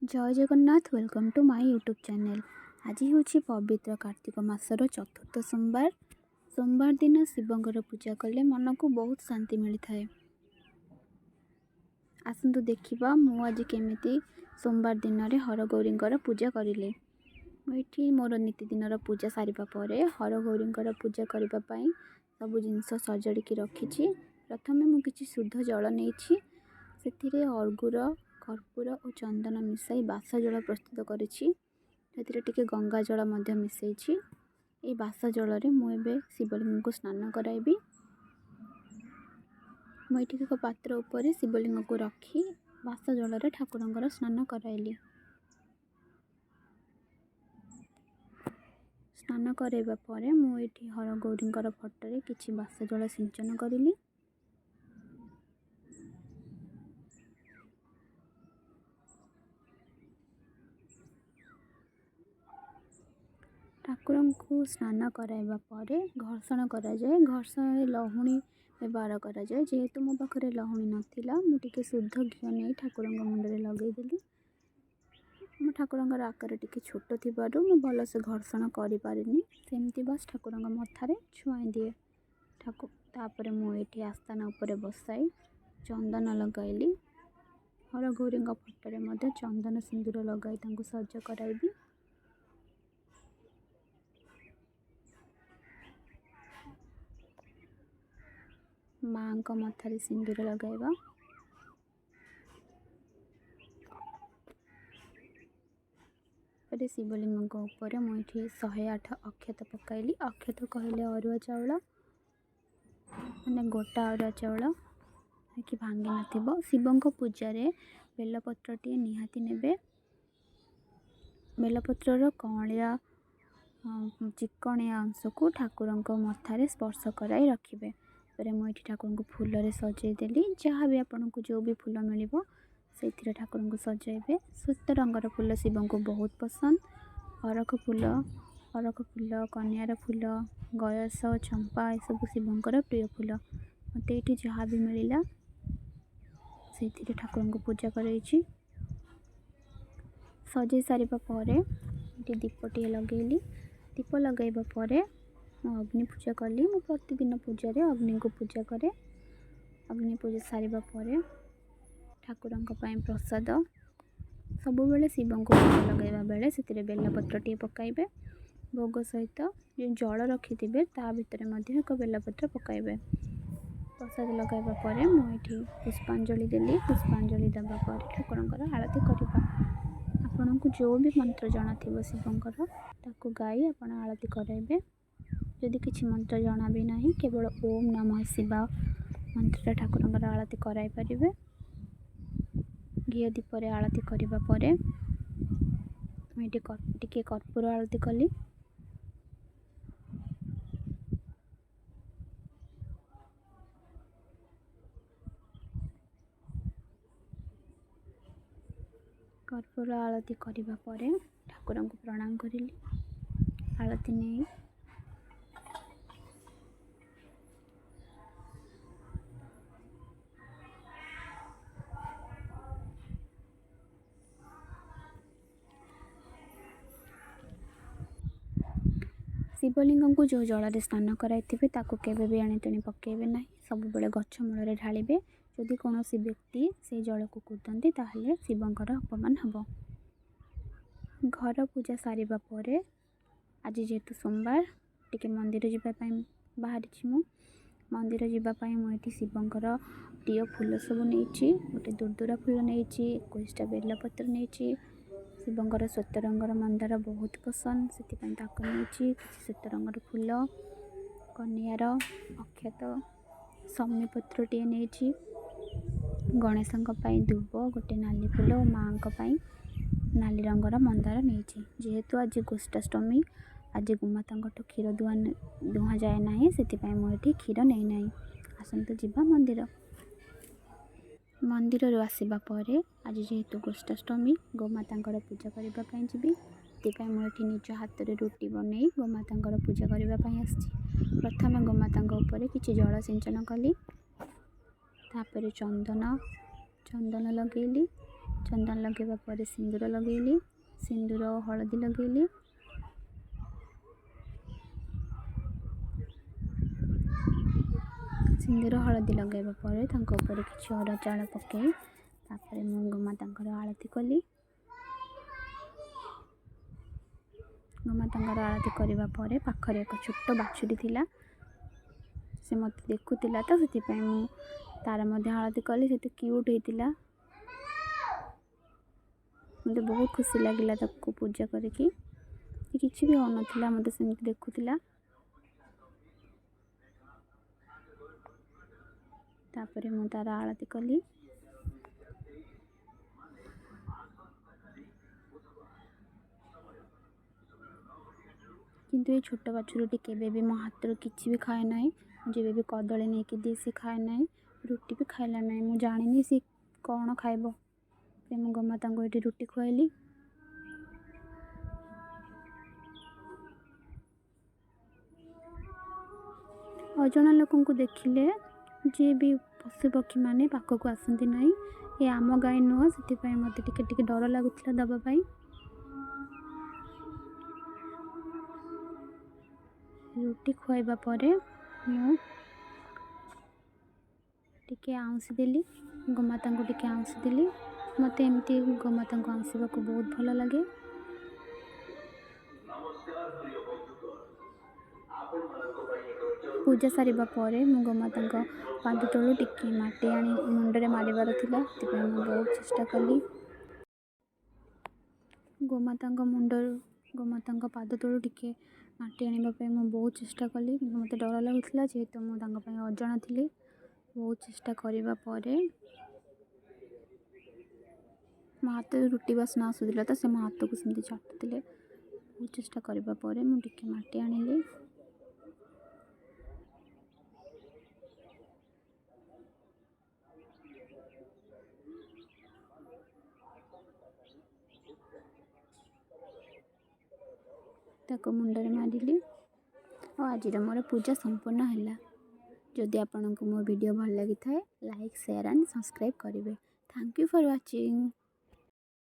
जय Jagannath welcome to my YouTube channel. आज हूँ पवित्र कार्तिक मासर चतुर्थ सोमवार। सोमवार दिन शिवंकर पूजा कले मन को बहुत शांति मिलता है। आसतु देखा मुझे केमिति सोमवार दिन में हरगौरी पूजा करें। मुझे मोर नीतिदिन पूजा सारापर हरगौरी पूजा करने सब जिनस सजाड़ी रखी। प्रथम मुझे शुद्ध जल नहीं से अर्गुर कर्पूर और चंदन मिसाई बास जल प्रस्तुत करी गंगा जल मिसई। ये बास जल मुझे शिवलिंग को स्नान कराइबी। मुझे एक पात्र उपर शिवलिंग को रखी बास जल ठाकुर स्नान कराइली। स्नान कराइबा परे मुझे हरगौरी फटोरे किछि बास जल सिंचन करिली। ठाकुर को स्नान कराइबा परे घर्षण करा जाए। घर्षण लहुणी व्यवहार करा जाए। जेहेतु मो पाखे लहुणी नाथिला मुझे शुद्ध घी नहीं ठाकुर मुंडे लगेदेली। मो ठाकुर आकार टी छोट थी भलसे घर्षण करें सेमती बस ठाकुर मथारे छुआई दिए। तापर मुझे आस्थान उपर बसाई चंदन लगाइली। हरगौरी फटोरे चंदन सिंदूर लगाई सज कराइबी। माँ को मथारे सिंदूर लगाइबा। शिवलिंग उपर मुझे 108 अक्षत पकाइली। अक्षत कहले अरुआ चाउल माने गोटा अरुआ चाउल कि भांगी न। शिवों पूजार बेलपत्र टे निहाती नेबे। बेलपत्र कौलिया चिकणिया अंश को ठाकुर मथारे स्पर्श कराई रखिए। पर मुझे ठाकुर को फूल सजेदेली। जहाँ भी आपन को जो भी फूल मिल से ठाकुर को सजाइबे। श्वेत रंगर फूल शिवों को बहुत पसंद। अरख फूल कनियार फूल गयस चंपा ये सब शिवंकर प्रिय फूल। मत ये जहाँ भी मिलला से ठाकुर को पूजा कर सजे सारिबा परे दीपटे लगेली। दीप लगेबा परे अग्नि पूजा कली। मु प्रतिदिन पूजा अग्नि को पूजा करे। अग्नि पूजा सारिबा परे ठाकुर प्रसाद सब बेले शिवों को भोग लगेबा बेले से बेलपत्र टे पकाइबे। भोग सहित जो जल रखि थे ता भितर एक बेलपत्र पकाइबे। प्रसाद लगाइबा परे मुझे पुष्पांजलि देली। पुष्पांजलि देबा परे ठाकुर आरती करबा। आपन को जो भी मंत्र जना थी शिवंकर ताकू गाई आपन आरती कराइबे। यदि किसी मंत्र जना भी नहीं केवल ओम नमः शिवा मंत्र ठाकुर आरती कराई पारिबे। घी दीपर आरती करबा परे टिके कर्पूर आरती कली। कर्पूर आरती करबा परे ठाकुर को प्रणाम करिली। आरती नहीं शिवलिंग को जो जल स्नान कराई केवे भी एणेतेणे पकेबे ना। सब बेले गछ मूल ढालिबे। जदि कौन व्यक्ति से जल को कूदती ताहले शिवंकर अपमान हम। घर पूजा सारिबा परे आज जेहेतु सोमवार टिके मंदिर जावाई बाहरी मु। मंदिर जावाई मुझे शिवंकर प्रिय फूल सब नहीं गोटे दुर्दुरा फूल नहीं 21टा बेलपत्र नहीं। शिवंकर श्वेत रंगर मंदार बहुत पसंद से नहीं श्वेत रंगर फूल कनियार अक्षत सम्मीपत्र टे नहीं। गणेश दुब गोटे नाली फूल और माँ नाली रंगर मंदार नहीं। जेहेतु आज गोष्ठाष्टमी आज गोमाता क्षीर दुहा जाए ना से मुझे क्षीर नहीं ना। आसतु जीवा मंदिर। मंदिर आसवा परे आज जेहेतु गोष्ठाष्टमी गोमाता पूजा करने जी मुझे निज हाथ में रुटी बनई गोमाता पूजा करने आसी। प्रथम गोमाता उपर किसी जल सिंचन कली। तापर चंदन लगेली। ଚନ୍ଦନ ଲଗାଇବା ପରେ ସିନ୍ଦୁର ଲଗେଇଲି, ସିନ୍ଦୁର ହଳଦୀ ଲଗେଇଲି। ସିନ୍ଦୁର ହଳଦୀ ଲଗାଇବା ପରେ ତାଙ୍କ ଉପରେ କିଛି ଅରୁଆ ଚାଉଳ ପକାଇ ତାପରେ ମୁଁ ଗୋମାତାଙ୍କର ଆଳତି କଲି। ଗୋମାତାଙ୍କର ଆଳତି କରିବା ପରେ ପାଖରେ ଏକ ଛୋଟ ବାଛୁରୀ ଥିଲା, ସେ ମୋତେ ଦେଖୁଥିଲା ତ ସେଥିପାଇଁ ମୁଁ ତାର ମଧ୍ୟ ଆଳତି କଲି। ସେତେ କ୍ୟୁଟ୍ ହେଇଥିଲା, ମୋତେ ବହୁତ ଖୁସି ଲାଗିଲା ତାକୁ ପୂଜା କରିକି। କିଛି ବି ହେଉନଥିଲା, ମୋତେ ସେମିତି ଦେଖୁଥିଲା। ତାପରେ ମୁଁ ତାର ଆଳତି କଲି। କିନ୍ତୁ ଏ ଛୋଟ ବାଛୁରୀଟି କେବେ ବି ମୋ ହାତରୁ କିଛି ବି ଖାଏ ନାହିଁ। ଯେବେ ବି କଦଳୀ ନେଇକି ଦିଏ ସେ ଖାଏ ନାହିଁ, ରୁଟି ବି ଖାଇଲା ନାହିଁ। ମୁଁ ଜାଣିନି ସେ କ'ଣ ଖାଇବ, ମୁଁ ଗୋମାତାଙ୍କୁ ଏଠି ରୁଟି ଖୁଆଇଲି। ଅଜଣା ଲୋକଙ୍କୁ ଦେଖିଲେ ଯିଏ ବି ପଶୁପକ୍ଷୀମାନେ ପାଖକୁ ଆସନ୍ତି ନାହିଁ। ଏ ଆମ ଗାଈ ନୁହଁ, ସେଥିପାଇଁ ମୋତେ ଟିକେ ଡର ଲାଗୁଥିଲା ଦେବା ପାଇଁ। ରୁଟି ଖୁଆଇବା ପରେ ମୁଁ ଟିକେ ଆଉଁସି ଦେଲି, ଗୋମାତାଙ୍କୁ ଟିକେ ଆଉଁସି ଦେଲି। ମୋତେ ଏମିତି ଗୋମାତାଙ୍କୁ ଆଉଁସିବାକୁ ବହୁତ ଭଲ ଲାଗେ। ପୂଜା ସାରିବା ପରେ ମୁଁ ଗୋମାତାଙ୍କ ପାଦ ତଳୁ ଟିକେ ମାଟି ଆଣି ମୁଣ୍ଡରେ ମାରିବାର ଥିଲା, ସେଥିପାଇଁ ମୁଁ ବହୁତ ଚେଷ୍ଟା କଲି। ଗୋମାତାଙ୍କ ପାଦ ତଳୁ ଟିକେ ମାଟି ଆଣିବା ପାଇଁ ମୁଁ ବହୁତ ଚେଷ୍ଟା କଲି, କିନ୍ତୁ ମୋତେ ଡର ଲାଗୁଥିଲା ଯେହେତୁ ମୁଁ ତାଙ୍କ ପାଇଁ ଅଜଣା ଥିଲି। ବହୁତ ଚେଷ୍ଟା କରିବା ପରେ ମୋ ହାତରେ ରୁଟି ବାସ୍ନା ଆସୁଥିଲା, ତ ସେ ମୋ ହାତକୁ ସେମିତି ଚାଟୁଥିଲେ। ବହୁତ ଚେଷ୍ଟା କରିବା ପରେ ମୁଁ ଟିକେ ମାଟି ଆଣିଲି। ତାକୁ ମୁଣ୍ଡରେ ମାରିଲି ଆଉ ଆଜିର ମୋର ପୂଜା ସମ୍ପୂର୍ଣ୍ଣ ହେଲା। ଯଦି ଆପଣଙ୍କୁ ମୋ ଭିଡ଼ିଓ ଭଲ ଲାଗିଥାଏ, ଲାଇକ୍, ସେୟାର ଆଣ୍ଡ ସବସ୍କ୍ରାଇବ୍ କରିବେ। Thank you for watching.